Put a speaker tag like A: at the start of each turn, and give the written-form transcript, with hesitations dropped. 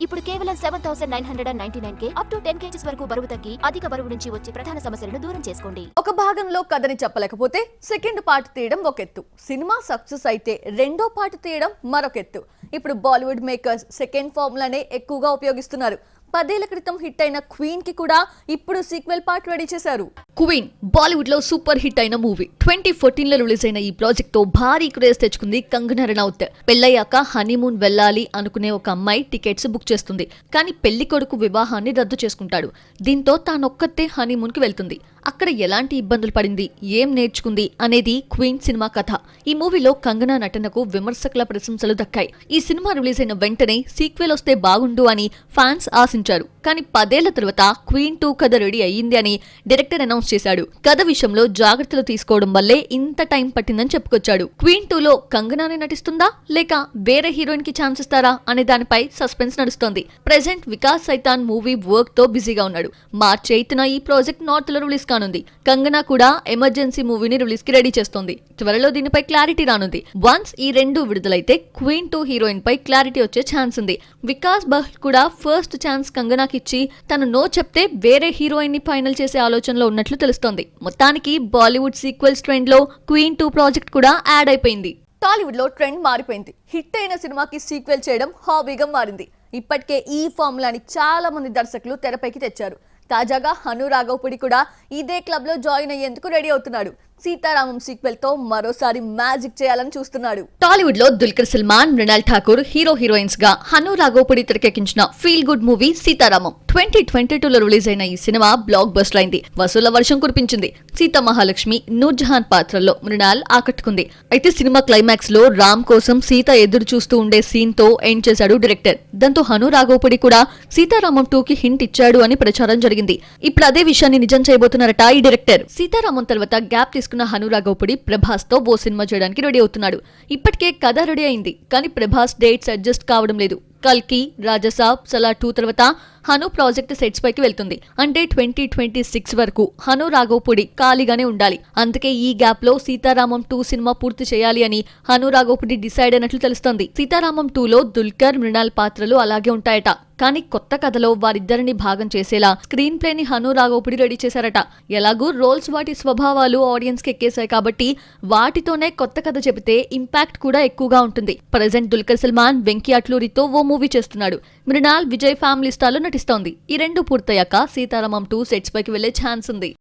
A: ఇప్పుడు కేవలం 7,999 up to 10 kgs వరకు బరువు తగ్గి అధిక బరువు నుంచి వచ్చే ప్రధాన సమస్యలను దూరం చేసుకోండి.
B: ఒక భాగంలో కథని చెప్పలేకపోతే సెకండ్ పార్ట్ తీయడం ఒక ఎత్తు, సినిమా సక్సెస్ అయితే రెండో పార్ట్ తీయడం మరొక ఎత్తు. ఇప్పుడు బాలీవుడ్ మేకర్స్ సెకండ్ ఫార్ములానే ఎక్కువగా ఉపయోగిస్తున్నారు. 10 ఏళ్ల క్రితం హిట్ అయిన క్వీన్ కి కూడా ఇప్పుడు సీక్వెల్ పార్ట్ రెడీ చేశారు. క్వీన్ బాలీవుడ్ లో సూపర్ హిట్ అయిన మూవీ 2014 లో రిలీజ్ అయిన ఈ ప్రాజెక్ట్ తో భారీ క్రేజ్ తెచ్చుకుంది కంగనా రనౌత్. పెళ్లయ్యాక హనీమూన్ వెళ్ళాలి అనుకునే ఒక అమ్మాయి టికెట్స్ బుక్ చేస్తుంది, కానీ పెళ్లి కొడుకు వివాహాన్ని రద్దు చేసుకుంటాడు. దీంతో తానొక్కతే హనీమూన్ కి వెళ్తుంది. అక్కడ ఎలాంటి ఇబ్బందులు పడింది, ఏం నేర్చుకుంది అనేది క్వీన్ సినిమా కథ. ఈ మూవీలో కంగనా నటనకు విమర్శకుల ప్రశంసలు దక్కాయి. ఈ సినిమా రిలీజ్ అయిన వెంటనే సీక్వెల్ వస్తే బాగుండు అని ఫ్యాన్స్ ఆశించారు. కానీ 10 ఏళ్ల తర్వాత క్వీన్ 2 కథ రెడీ అయ్యింది అని డైరెక్టర్ అనౌన్స్ చేశాడు. కథ విషయంలో జాగ్రత్తలు తీసుకోవడం వల్లే ఇంత టైం పట్టిందని చెప్పుకొచ్చాడు. క్వీన్ 2 లో కంగనానే నటిస్తుందా లేక వేరే హీరోయిన్ కి ఛాన్స్ ఇస్తారా అనే దానిపై సస్పెన్స్ నడుస్తోంది. ప్రెజెంట్ వికాస్ సైతాన్ మూవీ వర్క్ తో బిజీగా ఉన్నాడు. మార్చి 8న ఈ ప్రాజెక్ట్ నార్త్ లో రిలీజ్ కానుంది. కంగనా కూడా ఎమర్జెన్సీ మూవీని రిలీజ్ కి రెడీ చేస్తోంది. త్వరలో దీనిపై క్లారిటీ రానుంది. వన్స్ ఈ రెండు విడుదలైతే క్వీన్ 2 హీరోయిన్ పై క్లారిటీ వచ్చే ఛాన్స్ ఉంది. వికాస్ బహల్ కూడా ఫస్ట్ ఛాన్స్ కంగనాకి ఇచ్చి తను నో చెప్తే వేరే హీరోయిన్ ని ఫైనల్ చేసే ఆలోచనలో ఉన్నట్లు తెలుస్తోంది. మొత్తానికి బాలీవుడ్ సీక్వెల్స్ ట్రెండ్ లో క్వీన్ 2 ప్రాజెక్ట్ కూడా యాడ్ అయిపోయింది. టాలీవుడ్ లో ట్రెండ్ మారిపోయింది. హిట్ అయిన సినిమాకి సీక్వెల్ చేయడం హాబీగా మారింది. ఇప్పటికే ఈ ఫార్ములాని చాలా మంది దర్శకులు తెరపైకి తెచ్చారు. తాజాగా హను రాఘవపుడి కూడా ఇదే క్లబ్ లో జాయిన్ అయ్యేందుకు రెడీ అవుతున్నాడు. సీతారామం సీక్వెల్ తో మరోసారి మ్యాజిక్ చేయాలని చూస్తున్నాడు. టాలీవుడ్ లో దుల్కర్ సల్మాన్, మృణాల్ ఠాకూర్ హీరో హీరోయిన్స్ గా హను రాఘవపుడి తెరకెక్కించిన ఫీల్ గుడ్ మూవీ సీతారామం 2022 లో రిలీజ్ అయిన ఈ సినిమా బ్లాక్ బస్టర్ అయింది. వసూళ్ల వర్షం కురిపించింది. సీతా మహాలక్ష్మి, నూర్ జహాన్ పాత్రల్లో మృణాల్ ఆకట్టుకుంది. అయితే సినిమా క్లైమాక్స్ లో రామ్ కోసం సీత ఎదురు చూస్తూ ఉండే సీన్ తో ఎండ్ చేశాడు డైరెక్టర్. దాంతో హను రాఘవపుడి కూడా సీతారామం 2 కి హింట్ ఇచ్చాడు అని ప్రచారం జరిగింది. ఇప్పుడు అదే విషయాన్ని నిజం చేయబోతున్నారట ఈ డైరెక్టర్. సీతారామం తర్వాత గ్యాప్ తీసుకున్న హను రాఘవపుడి ప్రభాస్ తో ఓ సినిమా చేయడానికి రెడీ అవుతున్నాడు. ఇప్పటికే కథ రెడీ అయింది, కానీ ప్రభాస్ డేట్స్ అడ్జస్ట్ కావడం లేదు. కల్కి, రాజసాబ్, సలా 2 తర్వాత హను ప్రాజెక్ట్ సెట్స్ పైకి వెళ్తుంది. అంటే 2026 వరకు హను రాఘవపుడి ఖాళీగానే ఉండాలి. అందుకే ఈ గ్యాప్ లో సీతారామం 2 సినిమా పూర్తి చేయాలి అని హను రాఘవపుడి డిసైడ్ అయినట్లు తెలుస్తోంది. సీతారామం 2 లో దుల్కర్, మృణాల్ పాత్రలు అలాగే ఉంటాయట. కానీ కొత్త కథలో వారిద్దరిని భాగం చేసేలా స్క్రీన్ ప్లే ని హను రాఘవపుడి రెడీ చేశారట. ఎలాగూ రోల్స్ వాటి స్వభావాలు ఆడియన్స్ కి ఎక్కేశాయి కాబట్టి వాటితోనే కొత్త కథ చెబితే ఇంపాక్ట్ కూడా ఎక్కువగా ఉంటుంది. ప్రెజెంట్ దుల్కర్ సల్మాన్, వెంకీ అట్లూరితో ఓ మూవీ చేస్తున్నాడు. మృణాల్, విజయ్ ఫ్యామిలీ స్టార్ లో నటిస్తోంది. ఈ రెండు పూర్తయ్యాక సీతారామం 2 సెట్స్ పైకి వెళ్లే ఛాన్స్ ఉంది.